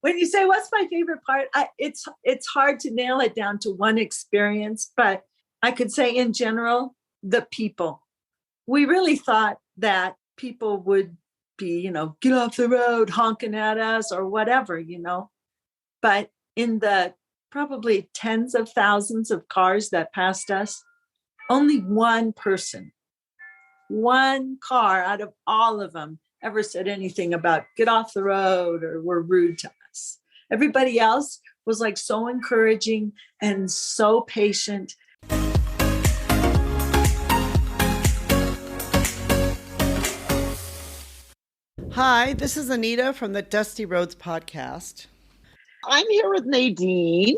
When you say what's my favorite part, it's hard to nail it down to one experience, but I could say in general, the people. We really thought that people would be, get off the road, honking at us or whatever, But in the probably tens of thousands of cars that passed us, only one person, one car out of all of them ever said anything about get off the road or were rude to us. Everybody else was like so encouraging and so patient. Hi, this is Anita from the Dusty Roads podcast. I'm here with Nadine,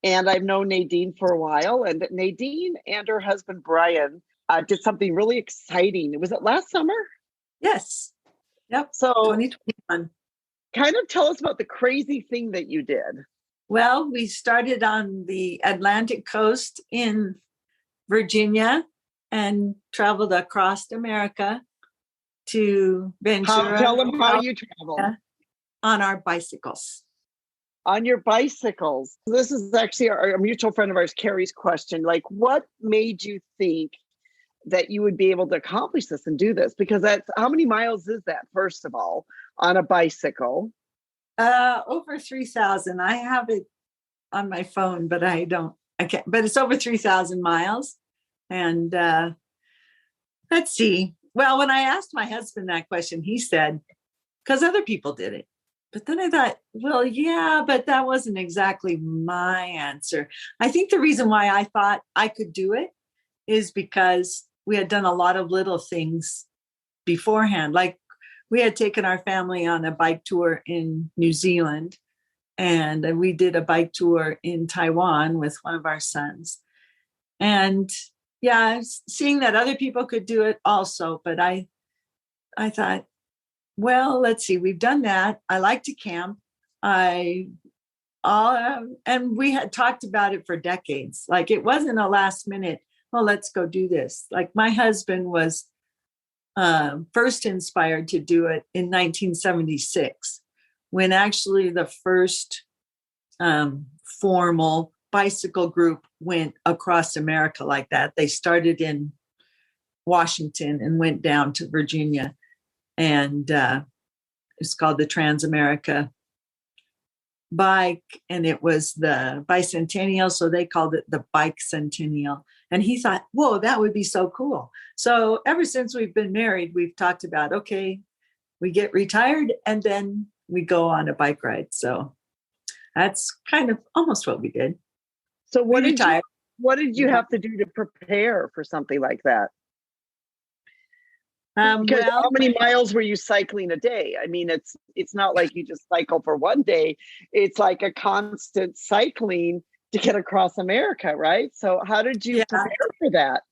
and I've known Nadine for a while. And Nadine and her husband, Brian, did something really exciting. Was it last summer? Yes. Yep. So 2021. Kind of tell us about the crazy thing that you did. Well, we started on the Atlantic coast in Virginia and traveled across America to Ventura. Tell them how you traveled. On our bicycles. On your bicycles. This is actually a mutual friend of ours, Carrie's question. Like, what made you think that you would be able to accomplish this and do this? Because how many miles is that, first of all, on a bicycle? Over 3,000. I have it on my phone, but I can't, but it's over 3,000 miles. And let's see. Well, when I asked my husband that question, he said, because other people did it. But then I thought, well, yeah, but that wasn't exactly my answer. I think the reason why I thought I could do it is because we had done a lot of little things beforehand. Like we had taken our family on a bike tour in New Zealand, and we did a bike tour in Taiwan with one of our sons. And yeah, seeing that other people could do it also, but I thought, well, let's see, we've done that. I like to camp. And we had talked about it for decades. Like it wasn't a last minute, well, let's go do this. Like my husband was first inspired to do it in 1976, when actually the first formal bicycle group went across America like that. They started in Washington and went down to Virginia. And it's called the Trans-America Bike. And it was the bicentennial. So they called it the Bike Centennial. And he thought, whoa, that would be so cool. So ever since we've been married, we've talked about, okay, we get retired and then we go on a bike ride. So that's kind of almost what we did. So what did you have to do to prepare for something like that? Because how many miles were you cycling a day? I mean, it's not like you just cycle for one day. It's like a constant cycling to get across America, right? So how did you prepare for that?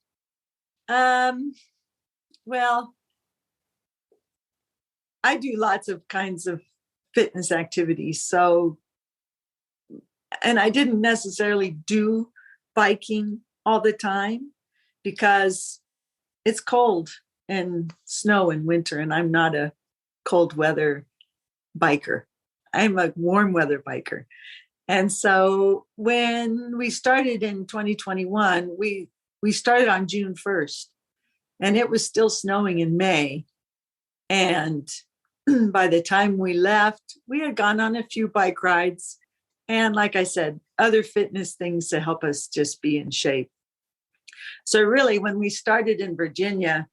Well, I do lots of kinds of fitness activities. So, and I didn't necessarily do biking all the time because it's cold and snow in winter, and I'm not a cold weather biker. I'm a warm weather biker. And so when we started in 2021, we started on June 1st, and it was still snowing in May. And by the time we left, we had gone on a few bike rides. And like I said, other fitness things to help us just be in shape. So really, when we started in Virginia,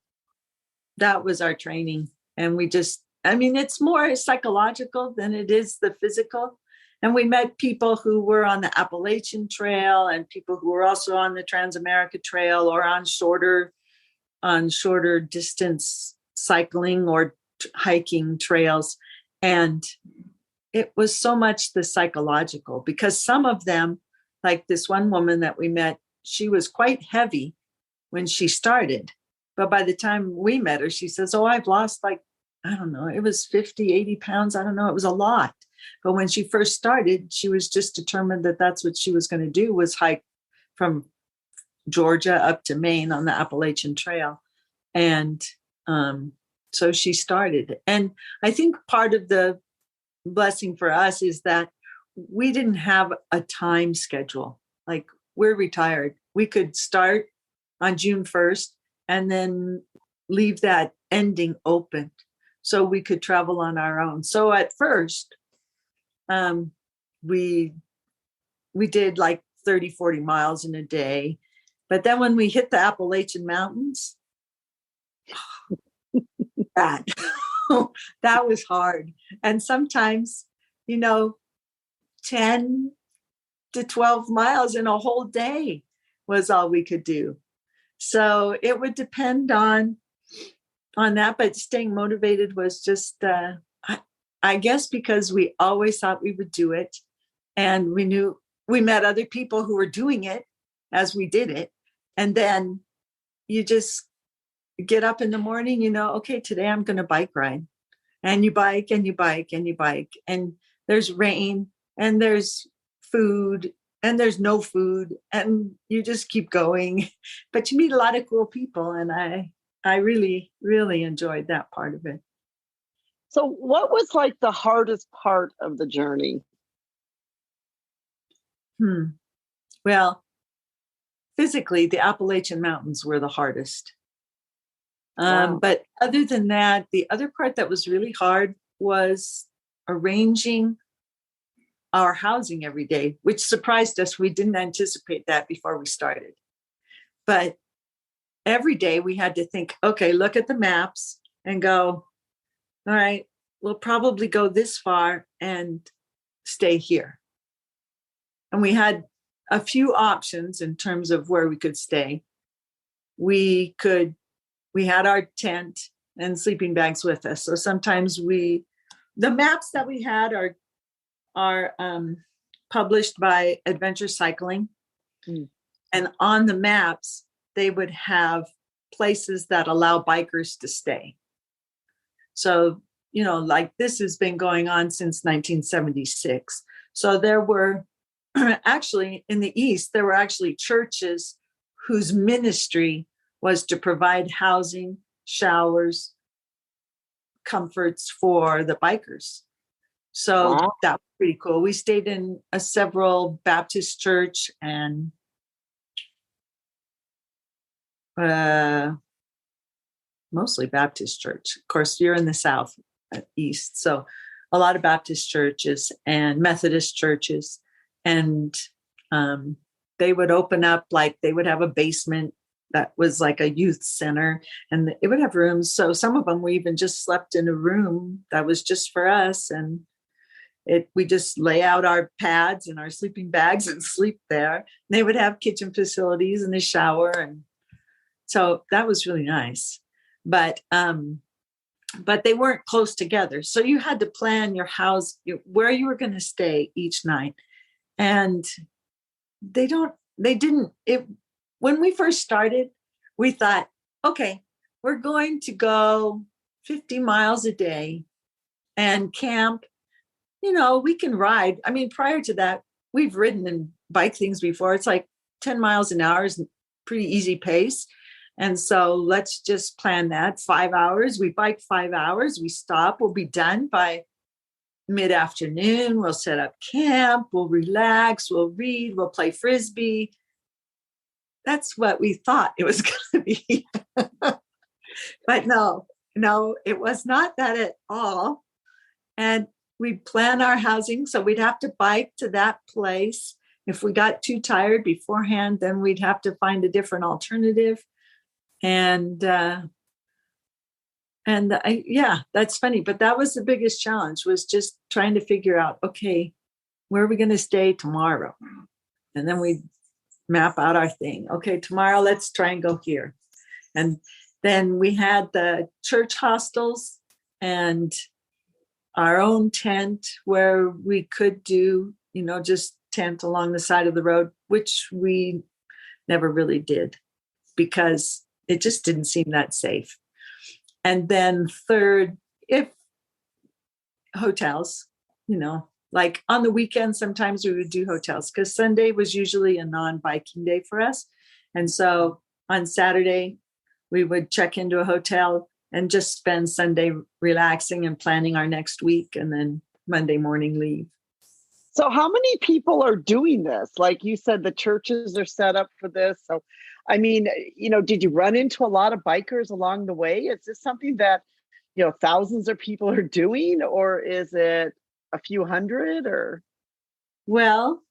that was our training. And it's more psychological than it is the physical. And we met people who were on the Appalachian Trail and people who were also on the Trans-America Trail or on shorter distance cycling or hiking trails. And it was so much the psychological, because some of them, like this one woman that we met, she was quite heavy when she started. But by the time we met her, she says, oh, I've lost I don't know, it was 50, 80 pounds. I don't know. It was a lot. But when she first started, she was just determined that that's what she was going to do, was hike from Georgia up to Maine on the Appalachian Trail. And so she started. And I think part of the blessing for us is that we didn't have a time schedule. Like, we're retired. We could start on June 1st and then leave that ending open so we could travel on our own. So at first, we did like 30, 40 miles in a day. But then when we hit the Appalachian Mountains, that that was hard. And sometimes, 10 to 12 miles in a whole day was all we could do. So it would depend on that, but staying motivated was just, I guess, because we always thought we would do it, and we met other people who were doing it as we did it. And then you just get up in the morning, okay, today I'm going to bike ride. And you bike and you bike and you bike. And there's rain and there's food and there's no food. And you just keep going. But you meet a lot of cool people. And I really, really enjoyed that part of it. So what was like the hardest part of the journey? Well, physically, the Appalachian Mountains were the hardest. Wow. But other than that, the other part that was really hard was arranging our housing every day, which surprised us. We didn't anticipate that before we started. But every day we had to think, okay, look at the maps and go, all right, we'll probably go this far and stay here. And we had a few options in terms of where we could stay. We had our tent and sleeping bags with us. So sometimes the maps that we had are published by Adventure Cycling. And on the maps, they would have places that allow bikers to stay. So, like this has been going on since 1976. So there were actually in the East, there were actually churches whose ministry was to provide housing, showers, comforts for the bikers. So Wow. that was pretty cool. We stayed in several Baptist church and mostly Baptist church. Of course, you're in the South, East. So a lot of Baptist churches and Methodist churches. And they would open up, like they would have a basement that was like a youth center, and it would have rooms. So some of them we even just slept in a room that was just for us. And we just lay out our pads and our sleeping bags and sleep there. And they would have kitchen facilities and a shower. And so that was really nice. But they weren't close together. So you had to plan your house, where you were going to stay each night. And when we first started, we thought, okay, we're going to go 50 miles a day and camp. We can ride. I mean, prior to that, we've ridden and bike things before. It's like 10 miles an hour is pretty easy pace. And so let's just plan that 5 hours. We bike 5 hours. We stop. We'll be done by mid-afternoon. We'll set up camp. We'll relax. We'll read. We'll play Frisbee. That's what we thought it was going to be. But no, it was not that at all. And we'd plan our housing. So we'd have to bike to that place. If we got too tired beforehand, then we'd have to find a different alternative. And that's funny. But that was the biggest challenge, was just trying to figure out, okay, where are we going to stay tomorrow? And then we map out our thing. Okay, tomorrow, let's try and go here. And then we had the church hostels and our own tent where we could do, just tent along the side of the road, which we never really did because it just didn't seem that safe. And then third, if hotels, like on the weekend, sometimes we would do hotels because Sunday was usually a non-biking day for us. And so on Saturday, we would check into a hotel and just spend Sunday relaxing and planning our next week. And then Monday morning leave. So how many people are doing this? Like you said, the churches are set up for this. So, I mean, did you run into a lot of bikers along the way? Is this something that, thousands of people are doing, or is it a few hundred or? Well,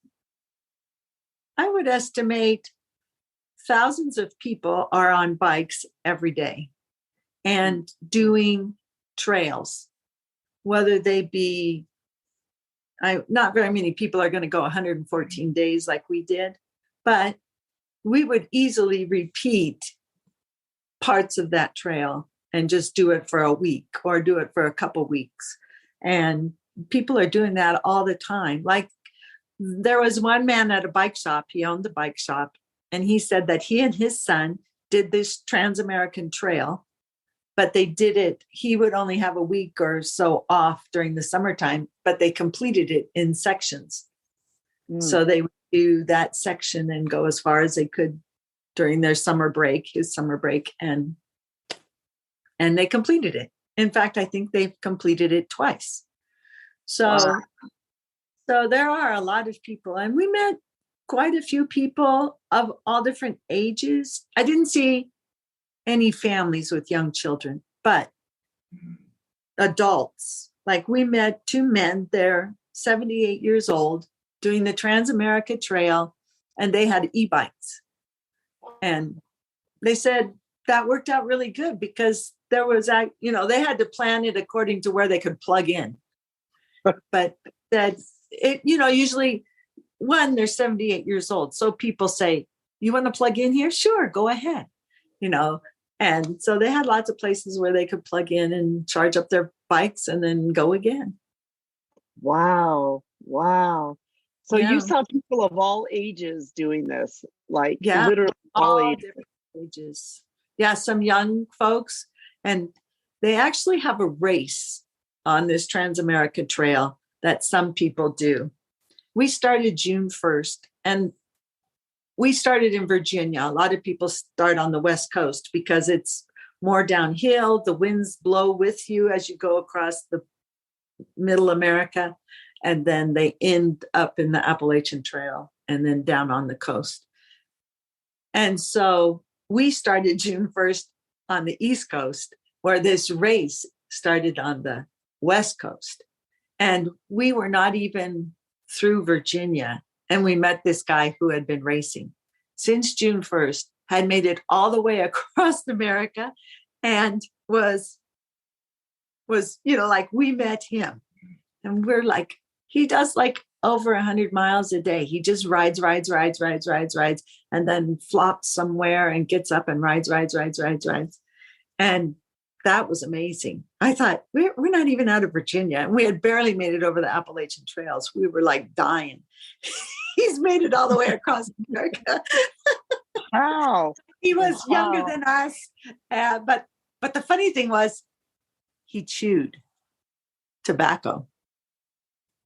I would estimate thousands of people are on bikes every day and doing trails, whether they be, not very many people are going to go 114 days like we did, but we would easily repeat parts of that trail and just do it for a week or do it for a couple weeks. And people are doing that all the time. Like there was one man at a bike shop, he owned the bike shop, and he said that he and his son did this Trans-American Trail, but they did it, he would only have a week or so off during the summertime, but they completed it in sections. So they would do that section and go as far as they could during their summer break, his summer break, and they completed it. In fact, I think they've completed it twice. So there are a lot of people, and we met quite a few people of all different ages. I didn't see any families with young children, but adults. Like we met two men, they're 78 years old, doing the Trans-America Trail, and they had e-bikes. And they said that worked out really good because there was, they had to plan it according to where they could plug in. But that it, usually they're 78 years old. So people say, you want to plug in here? Sure, go ahead. And so they had lots of places where they could plug in and charge up their bikes and then go again. Wow. So you saw people of all ages doing this, like literally all different ages. Yeah, some young folks. And they actually have a race on this Trans-America Trail that some people do. We started June 1st, and we started in Virginia. A lot of people start on the West Coast because it's more downhill. The winds blow with you as you go across the middle America, and then they end up in the Appalachian Trail and then down on the coast. And so we started June 1st on the East Coast, where this race started on the West Coast. And we were not even through Virginia, and we met this guy who had been racing since June 1st, had made it all the way across America, and was like we met him, and we're like, he does like over 100 miles a day. He just rides, and then flops somewhere and gets up and rides. And that was amazing. I thought, we're not even out of Virginia. And we had barely made it over the Appalachian Trails. We were like dying. He's made it all the way across America. Wow. He was younger than us. But the funny thing was, he chewed tobacco.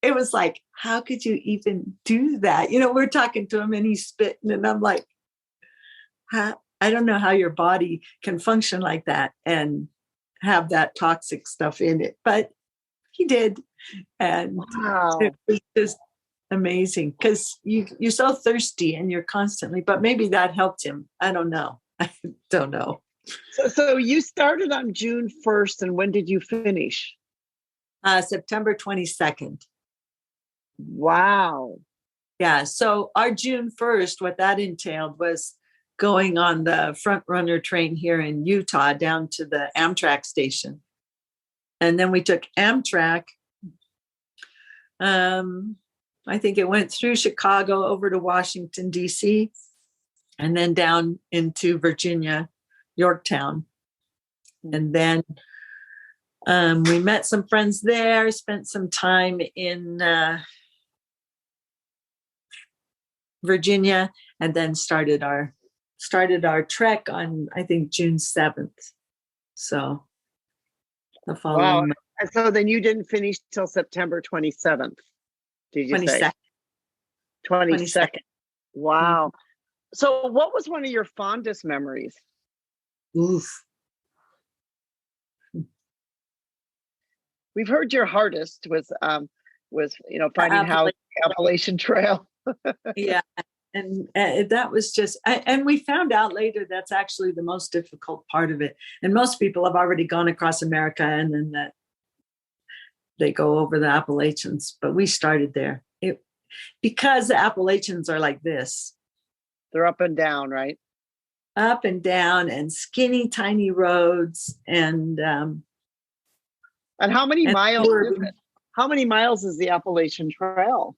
It was like, how could you even do that? We're talking to him and he's spitting, and I'm like, I don't know how your body can function like that and have that toxic stuff in it, but he did. And it was just amazing because you're so thirsty and you're constantly, but maybe that helped him. I don't know. So you started on June 1st, and when did you finish? September 22nd. Wow. Yeah. So our June 1st, what that entailed was going on the front runner train here in Utah down to the Amtrak station. And then we took Amtrak. I think it went through Chicago over to Washington, D.C., and then down into Virginia, Yorktown. And then we met some friends there, spent some time in Virginia, and then started our trek on, I think, June 7th. So the following month. And so then you didn't finish till September 27th, did you 22nd. say? 22nd. Wow. Mm-hmm. So what was one of your fondest memories? Oof. We've heard your hardest was was, finding how the Appalachian Trail. Yeah. And that was just, and we found out later that's actually the most difficult part of it. And most people have already gone across America and then that they go over the Appalachians, but we started there. Because the Appalachians are like this. They're up and down, right? Up and down and skinny, tiny roads. And how many miles is it? How many miles is the Appalachian Trail?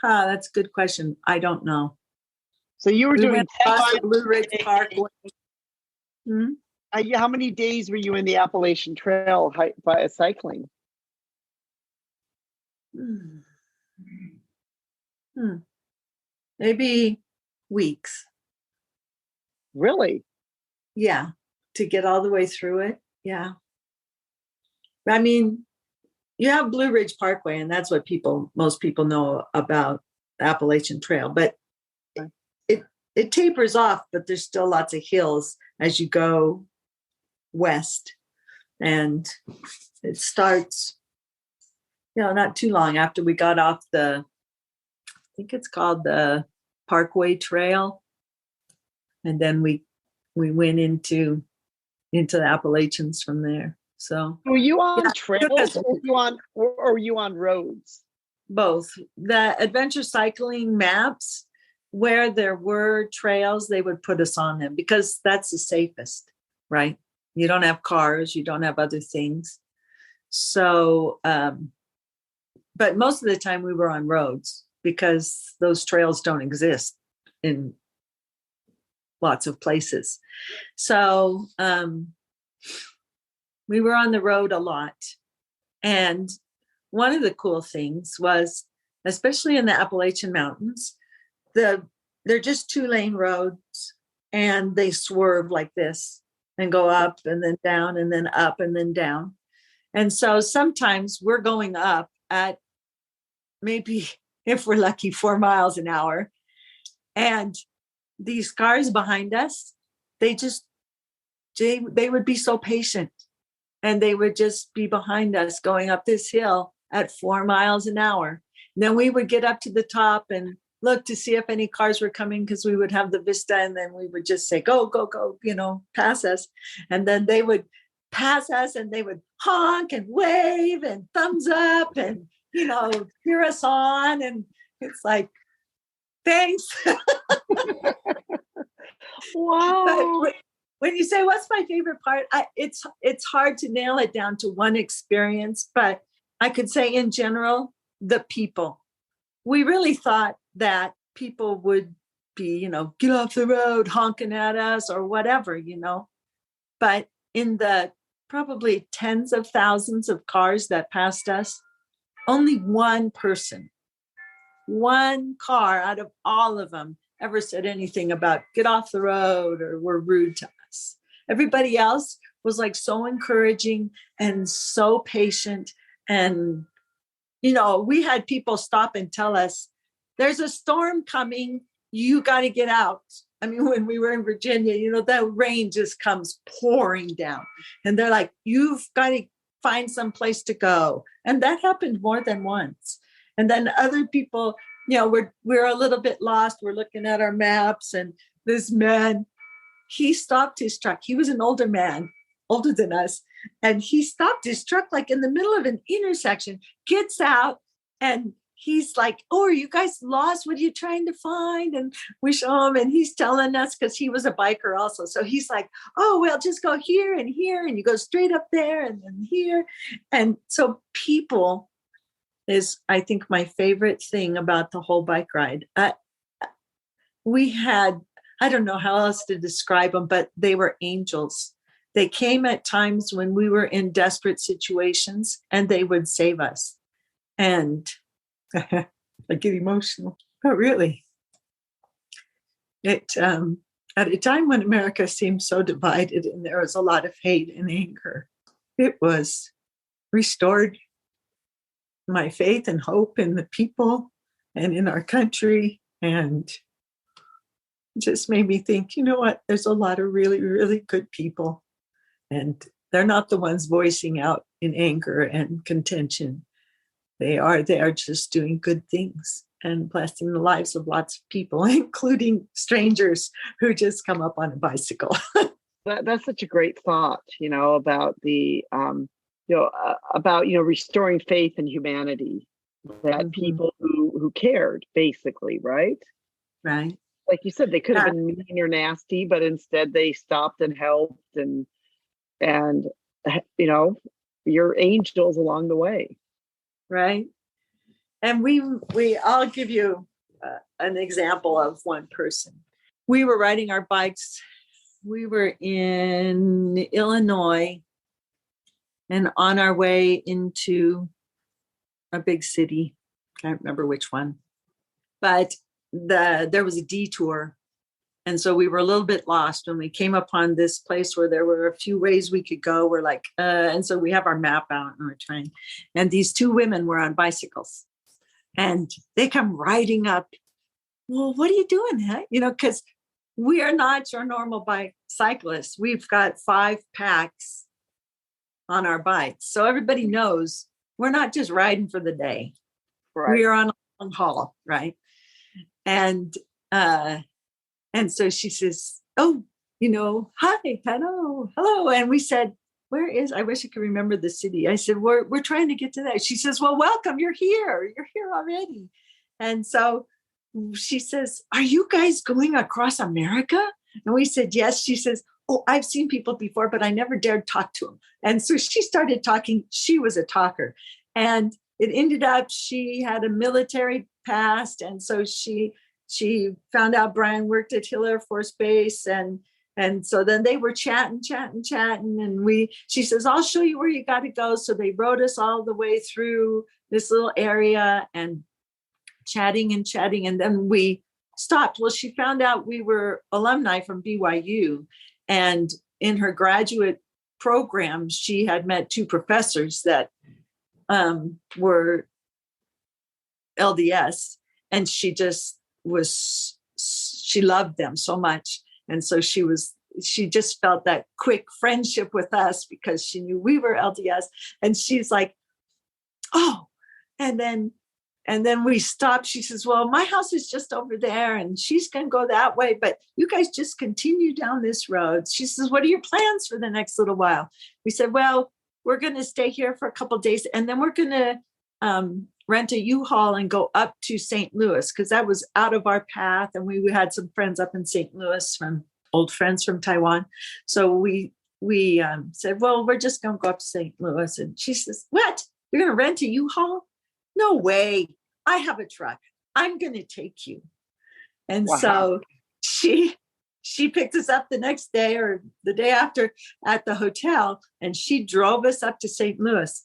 That's a good question. I don't know. So you were doing the Blue Ridge Parkway. How many days were you in the Appalachian Trail by cycling? Maybe weeks. Really? Yeah. To get all the way through it. Yeah. I mean, you have Blue Ridge Parkway, and that's what most people know about the Appalachian Trail, but it tapers off, but there's still lots of hills as you go west. And it starts, not too long after we got off I think it's called the Parkway Trail. And then we went into the Appalachians from there. So were you on trails or were you on roads? Both. The adventure cycling maps, where there were trails, they would put us on them because that's the safest, right? You don't have cars, you don't have other things. So, but most of the time we were on roads because those trails don't exist in lots of places. So we were on the road a lot. And one of the cool things was, especially in the Appalachian Mountains, they're just 2-lane roads and they swerve like this and go up and then down and then up and then down. And so sometimes we're going up at maybe, if we're lucky, 4 miles an hour. And these cars behind us, they would be so patient and they would just be behind us going up this hill at 4 miles an hour. And then we would get up to the top and look to see if any cars were coming because we would have the vista and then we would just say, go, go, go, pass us. And then they would pass us and they would honk and wave and thumbs up and, cheer us on. And it's like, thanks. Wow. But when you say, what's my favorite part? It's hard to nail it down to one experience, but I could say in general, the people. We really thought that people would be, get off the road, honking at us or whatever, But in the probably tens of thousands of cars that passed us, only one person, one car out of all of them ever said anything about get off the road or were rude to us. Everybody else was like so encouraging and so patient. And, we had people stop and tell us, there's a storm coming. You got to get out. I mean, when we were in Virginia, that rain just comes pouring down. And they're like, you've got to find some place to go. And that happened more than once. And then other people, we're a little bit lost. We're looking at our maps. And this man, he stopped his truck. He was an older man, older than us. And he stopped his truck like in the middle of an intersection, gets out, and he's like, oh, are you guys lost? What are you trying to find? And we show him, and he's telling us because he was a biker also. So he's like, oh, well, just go here, and you go straight up there and then here. And so people is, I think, my favorite thing about the whole bike ride. We had, I don't know how else to describe them, but they were angels. They came at times when we were in desperate situations and they would save us. And I get emotional, but really, at a time when America seemed so divided and there was a lot of hate and anger, it was restored my faith and hope in the people and in our country, and just made me think, you know what, there's a lot of really, really good people, and they're not the ones voicing out in anger and contention. They are just doing good things and blessing the lives of lots of people, including strangers who just come up on a bicycle. That's such a great thought, about the, about, restoring faith in humanity, that people who cared, basically, right? Right. Like you said, they could have been mean or nasty, but instead they stopped and helped and you're angels along the way. Right. And I'll give you an example of one person. We were riding our bikes. We were in Illinois and on our way into a big city. Can't remember which one, but there was a detour. And so we were a little bit lost when we came upon this place where there were a few ways we could go. We're like, and so we have our map out and we're trying. And these two women were on bicycles and they come riding up. Well, what are you doing? Huh? Because we are not your normal bike cyclists. We've got 5 packs on our bikes. So everybody knows we're not just riding for the day. Right. We are on a long haul, right? And so she says, oh, hi, hello. And we said, I wish I could remember the city. I said, we're trying to get to that. She says, well, welcome, you're here already. And so she says, are you guys going across America? And we said, yes. She says, oh, I've seen people before, but I never dared talk to them. And so she started talking. She was a talker. And it ended up, she had a military past. And so she found out Brian worked at Hill Air Force Base. And so then they were chatting. And she says, I'll show you where you got to go. So they rode us all the way through this little area and chatting. And then we stopped. Well, she found out we were alumni from BYU. And in her graduate program, she had met 2 professors that were LDS. And she loved them so much. And so she just felt that quick friendship with us because she knew we were LDS. And she's like, oh, and then we stopped. She says, well, my house is just over there and she's going to go that way, but you guys just continue down this road. She says, what are your plans for the next little while? We said, well, we're going to stay here for a couple of days and then we're going to rent a U-Haul and go up to St. Louis because that was out of our path. And we had some friends up in St. Louis from old friends from Taiwan. So we said, well, we're just going to go up to St. Louis. And she says, what? You're going to rent a U-Haul? No way. I have a truck. I'm going to take you. And wow. So she picked us up the next day or the day after at the hotel, and she drove us up to St. Louis.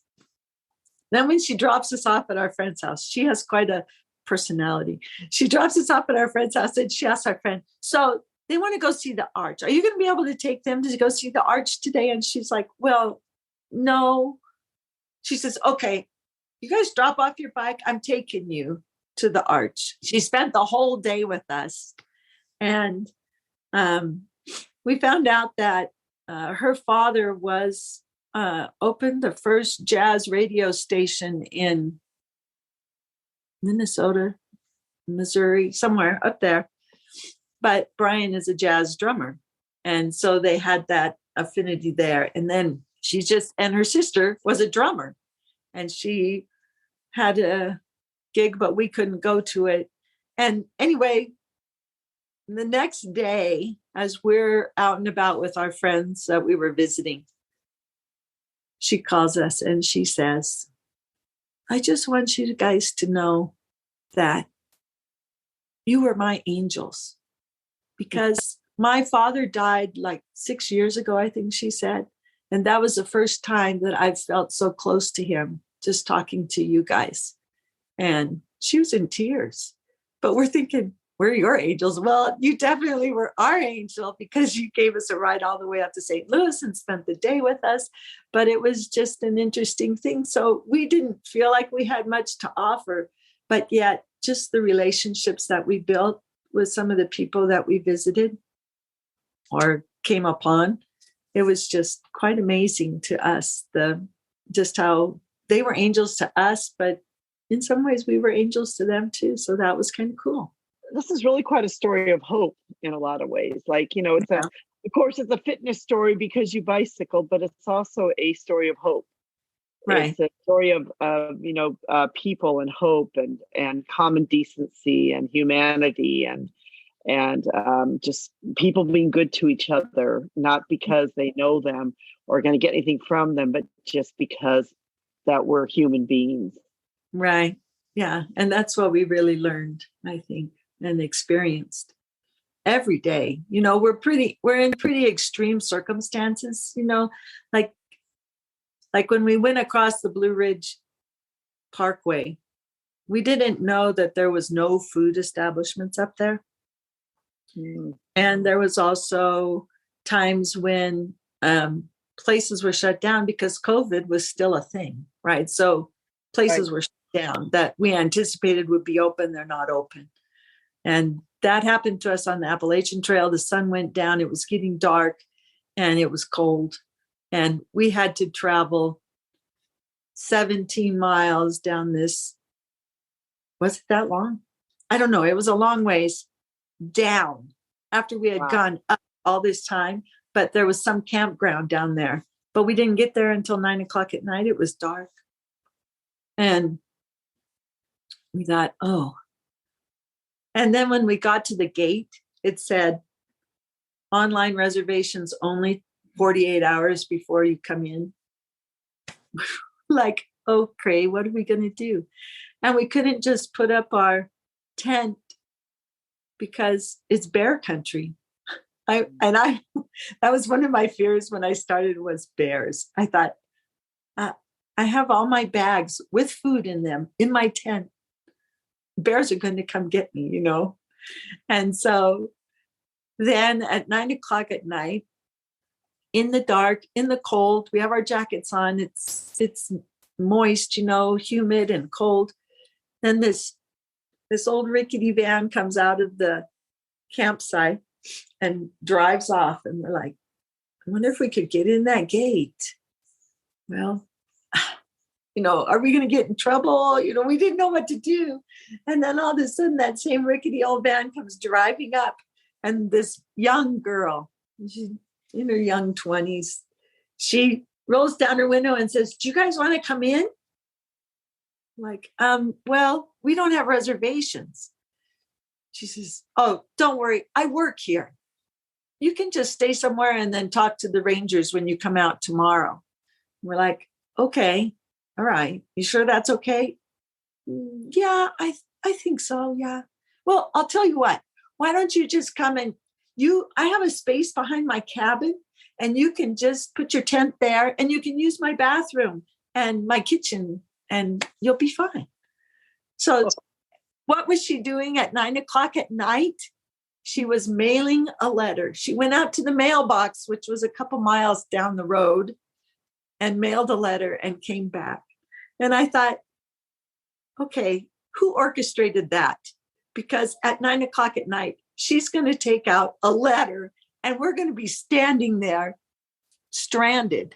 Then when she drops us off at our friend's house, she has quite a personality. She drops us off at our friend's house and she asks our friend, so they want to go see the arch. Are you going to be able to take them to go see the arch today? And she's like, well, no. She says, okay, you guys drop off your bike. I'm taking you to the arch. She spent the whole day with us. And we found out that her father opened the first jazz radio station in Minnesota, Missouri, somewhere up there. But Brian is a jazz drummer. And so they had that affinity there. And then and her sister was a drummer. And she had a gig, but we couldn't go to it. And anyway, the next day, as we're out and about with our friends that we were visiting, she calls us and she says, I just want you guys to know that you were my angels because my father died like 6 years ago, I think she said. And that was the first time that I felt so close to him, just talking to you guys. And she was in tears, but we're thinking, we're your angels. Well, you definitely were our angel because you gave us a ride all the way up to St. Louis and spent the day with us. But it was just an interesting thing. So we didn't feel like we had much to offer, but yet just the relationships that we built with some of the people that we visited or came upon, it was just quite amazing to us, just how they were angels to us, but in some ways we were angels to them too. So that was kind of cool. This is really quite a story of hope in a lot of ways. Like, it's Yeah. of course, it's a fitness story because you bicycle, but it's also a story of hope. Right. It's a story of people and hope and common decency and humanity and just people being good to each other, not because they know them or are going to get anything from them, but just because that we're human beings. Right. Yeah. And that's what we really learned, I think, and experienced every day. We're in pretty extreme circumstances, like when we went across the Blue Ridge Parkway, we didn't know that there was no food establishments up there. Mm. And there was also times when places were shut down because COVID was still a thing, right? So places were shut down that we anticipated would be open, they're not open. And that happened to us on the Appalachian Trail. The sun went down, it was getting dark, and it was cold. And we had to travel 17 miles down this. Was it that long? I don't know. It was a long ways down after we had gone up all this time. But there was some campground down there. But we didn't get there until 9:00 at night. It was dark. And we thought, oh. And then when we got to the gate, it said online reservations only 48 hours before you come in. Like, okay, what are we going to do? And we couldn't just put up our tent because it's bear country. That was one of my fears when I started was bears. I thought, I have all my bags with food in them in my tent. Bears are going to come get me, And so then at 9:00 at night, in the dark, in the cold, we have our jackets on. It's moist, humid and cold. Then this old rickety van comes out of the campsite and drives off. And we're like, I wonder if we could get in that gate. Well, are we going to get in trouble? We didn't know what to do. And then all of a sudden that same rickety old van comes driving up. And this young girl, she's in her young 20s, she rolls down her window and says, do you guys want to come in? Like, well, we don't have reservations. She says, oh, don't worry. I work here. You can just stay somewhere and then talk to the rangers when you come out tomorrow. We're like, okay, all right. You sure that's okay? Yeah, I think so. Yeah. Well, I'll tell you what, why don't you just come and I have a space behind my cabin and you can just put your tent there and you can use my bathroom and my kitchen and you'll be fine. So what was she doing at 9:00 at night? She was mailing a letter. She went out to the mailbox, which was a couple miles down the road, and mailed a letter and came back. And I thought, okay, who orchestrated that? Because at 9:00 at night, she's going to take out a letter and we're going to be standing there stranded,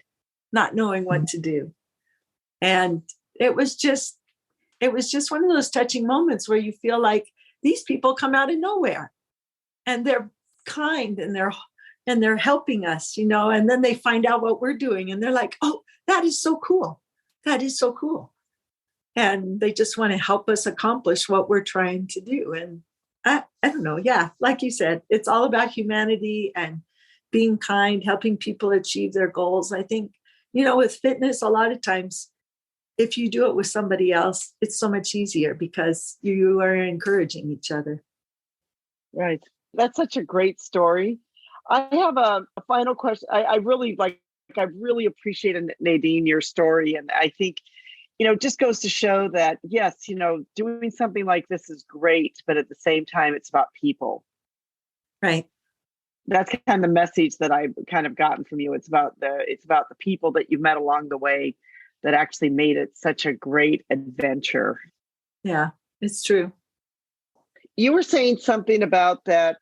not knowing what to do. And it was just one of those touching moments where you feel like these people come out of nowhere and they're kind and they're helping us, and then they find out what we're doing and they're like, oh, that is so cool. That is so cool. And they just want to help us accomplish what we're trying to do. And I don't know. Yeah. Like you said, it's all about humanity and being kind, helping people achieve their goals. I think, with fitness, a lot of times, if you do it with somebody else, it's so much easier because you are encouraging each other. Right. That's such a great story. I have a final question. I really appreciated, Nadine, your story. And I think, it just goes to show that, yes, doing something like this is great, but at the same time, it's about people. Right. That's kind of the message that I've kind of gotten from you. It's about the people that you've met along the way that actually made it such a great adventure. Yeah, it's true. You were saying something about that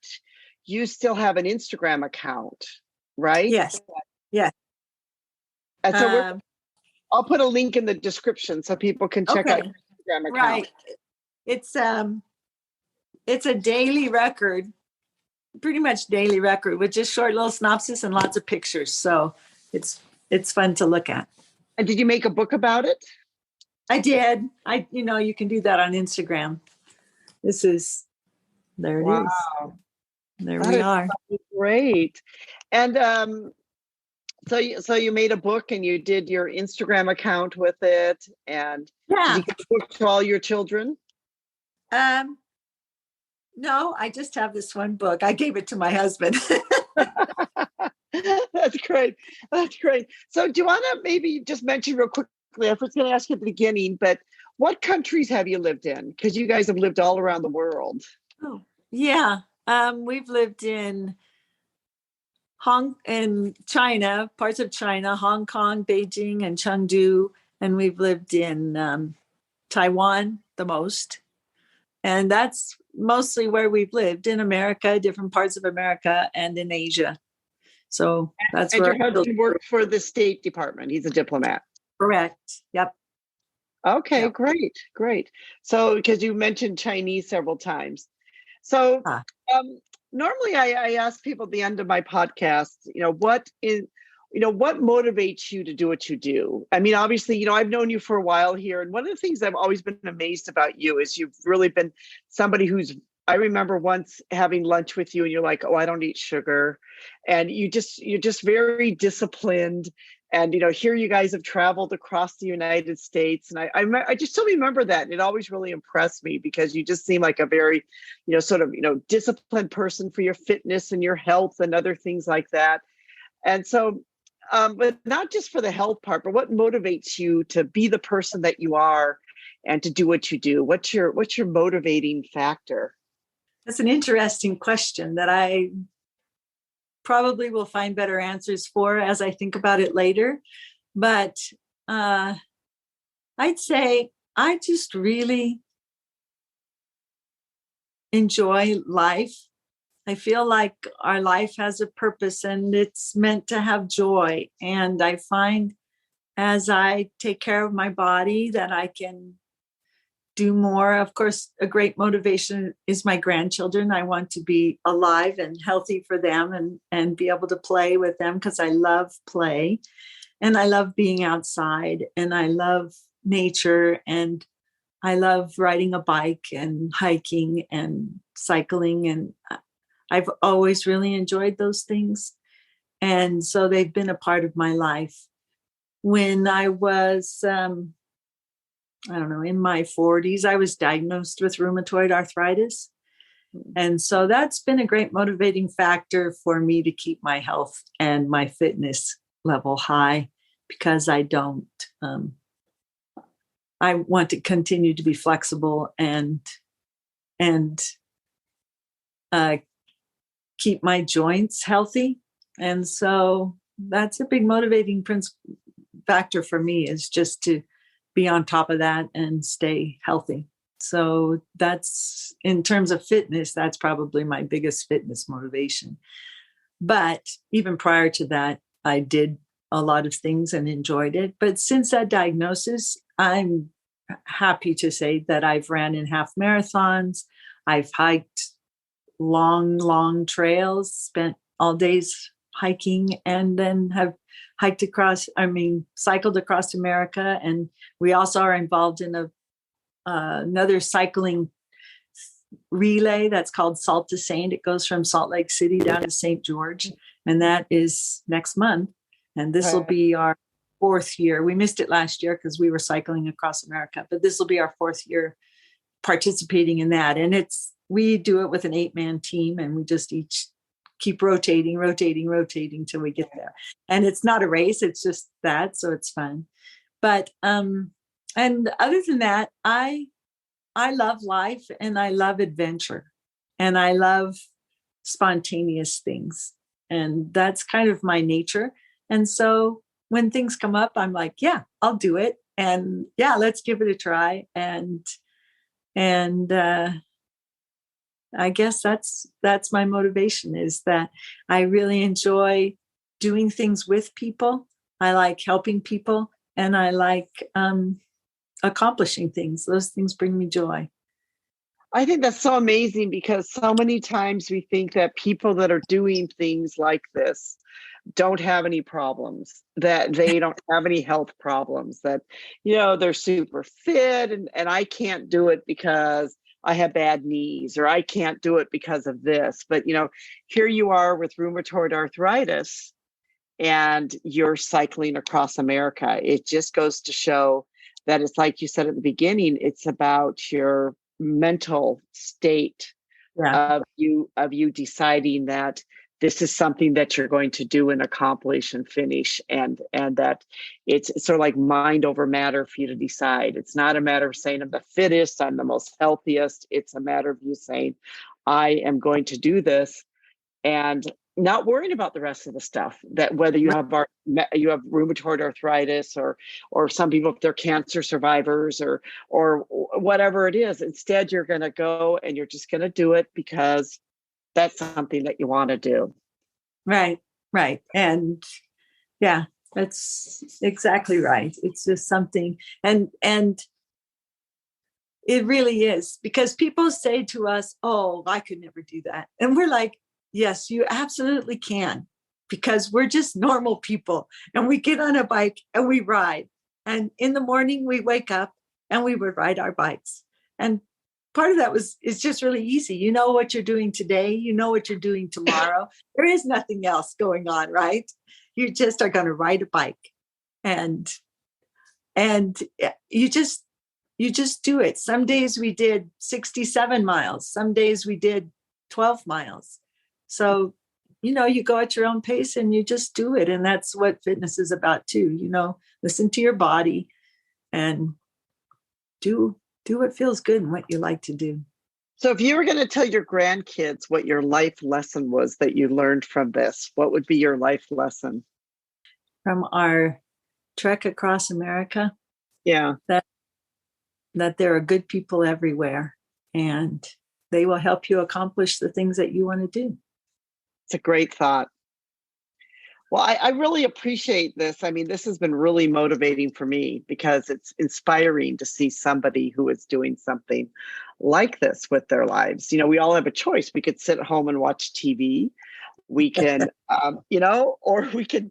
you still have an Instagram account, right? Yes. Yeah. And so I'll put a link in the description so people can check out your Instagram account. Right. It's a daily record, pretty much daily record with just short little synopsis and lots of pictures. So it's fun to look at. And did you make a book about it? I did. You can do that on Instagram. There it is. Wow. There we are. Great. And so you made a book and you did your Instagram account with it, and did you give the book to all your children? No, I just have this one book. I gave it to my husband. That's great. That's great. So do you want to maybe just mention real quickly, I was going to ask you at the beginning, but what countries have you lived in? Because you guys have lived all around the world. Oh, yeah. We've lived in China, parts of China, Hong Kong, Beijing, and Chengdu. And we've lived in Taiwan the most. And that's mostly where we've lived in America, different parts of America, and in Asia. So that's where your husband worked for the State Department. He's a diplomat. Correct. Yep. Okay, Yep. Great. So, because you mentioned Chinese several times. So normally I ask people at the end of my podcast, what motivates you to do what you do? I mean, obviously, I've known you for a while here. And one of the things I've always been amazed about you is you've really been somebody I remember once having lunch with you and you're like, oh, I don't eat sugar. And you're just very disciplined. And, here you guys have traveled across the United States. And I just still remember that. And it always really impressed me because you just seem like a very, disciplined person for your fitness and your health and other things like that. And so, but not just for the health part, but what motivates you to be the person that you are and to do what you do? What's your motivating factor? That's an interesting question that I probably will find better answers for as I think about it later. But I'd say I just really enjoy life. I feel like our life has a purpose and it's meant to have joy. And I find as I take care of my body that I can do more. Of course, a great motivation is my grandchildren. I want to be alive and healthy for them and be able to play with them because I love play and I love being outside and I love nature and I love riding a bike and hiking and cycling. And I've always really enjoyed those things. And so they've been a part of my life. When I was, in my 40s, I was diagnosed with rheumatoid arthritis. And so that's been a great motivating factor for me to keep my health and my fitness level high because I want to continue to be flexible and keep my joints healthy. And so that's a big motivating factor for me is just to be on top of that and stay healthy. So that's, in terms of fitness, that's probably my biggest fitness motivation. But even prior to that, I did a lot of things and enjoyed it. But since that diagnosis, I'm happy to say that I've ran in half marathons. I've hiked long trails, spent all days hiking, and then have cycled across America. And we also are involved in another cycling relay that's called Salt to Saint. It goes from Salt Lake City down to St. George. And that is next month. And this will be our 4th year. We missed it last year because we were cycling across America, but this will be our 4th year participating in that. And we do it with an 8-man team and we just each keep rotating till we get there. And it's not a race, it's just that, so it's fun. But and other than that, I love life and I love adventure and I love spontaneous things. And that's kind of my nature. And so when things come up, I'm like, yeah, I'll do it. And yeah, let's give it a try. And I guess that's my motivation, is that I really enjoy doing things with people. I like helping people, and I like accomplishing things. Those things bring me joy. I think that's so amazing because so many times we think that people that are doing things like this don't have any problems, that they don't have any health problems, that, they're super fit and I can't do it because I have bad knees, or I can't do it because of this. But, here you are with rheumatoid arthritis and you're cycling across America. It just goes to show that it's like you said at the beginning, it's about your mental state of you deciding that this is something that you're going to do and accomplish and finish, and that it's sort of like mind over matter for you to decide. It's not a matter of saying I'm the fittest, I'm the most healthiest. It's a matter of you saying, I am going to do this, and not worrying about the rest of the stuff, that whether you have rheumatoid arthritis or some people, if they're cancer survivors or whatever it is. Instead, you're going to go and you're just going to do it because that's something that you want to do. Right. And yeah, that's exactly right. It's just something, and it really is, because people say to us, oh, I could never do that. And we're like, yes, you absolutely can, because we're just normal people and we get on a bike and we ride. And in the morning we wake up and we would ride our bikes. And part of that is just really easy. You know what you're doing today. You know what you're doing tomorrow. There is nothing else going on, right? You just are going to ride a bike, and you just do it. Some days we did 67 miles. Some days we did 12 miles. So, you go at your own pace and you just do it. And that's what fitness is about too. Listen to your body and do what feels good and what you like to do. So if you were going to tell your grandkids what your life lesson was that you learned from this, what would be your life lesson? From our trek across America? Yeah. That there are good people everywhere, and they will help you accomplish the things that you want to do. It's a great thought. Well, I really appreciate this. I mean, this has been really motivating for me because it's inspiring to see somebody who is doing something like this with their lives. We all have a choice. We could sit at home and watch TV. We can, or we could,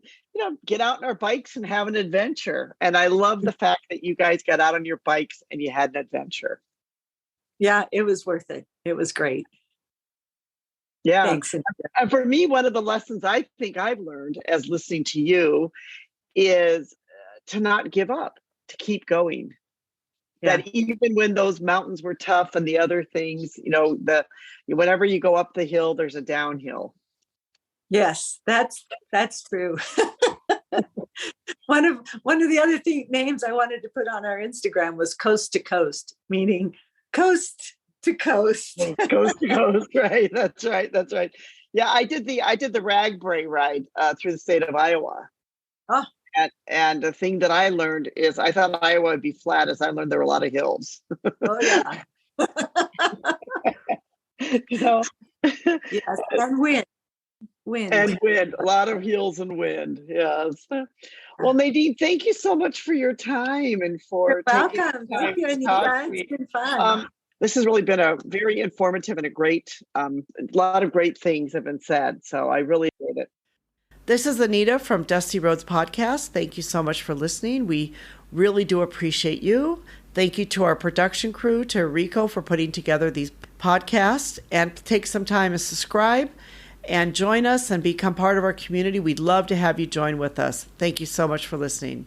get out on our bikes and have an adventure. And I love the fact that you guys got out on your bikes and you had an adventure. Yeah, it was worth it. It was great. Yeah. Thanks. And for me, one of the lessons I think I've learned as listening to you is to not give up, to keep going. Yeah. That even when those mountains were tough and the other things, whenever you go up the hill, there's a downhill. Yes, that's true. One of the other names I wanted to put on our Instagram was Coast to Coast, meaning coast to coast. Coast to coast, right? That's right. Yeah, I did the Ragbray ride through the state of Iowa. Oh. And the thing that I learned is I thought Iowa would be flat, as I learned there were a lot of hills. Oh yeah. Yes, and wind. And wind, a lot of hills and wind. Yes. Well, Nadine, thank you so much for your time and for taking the time. Thank you, Anita. It's been fun. This has really been a very informative and a lot of great things have been said. So I really enjoyed it. This is Anita from Dusty Roads Podcast. Thank you so much for listening. We really do appreciate you. Thank you to our production crew, to Rico for putting together these podcasts, and take some time to subscribe and join us and become part of our community. We'd love to have you join with us. Thank you so much for listening.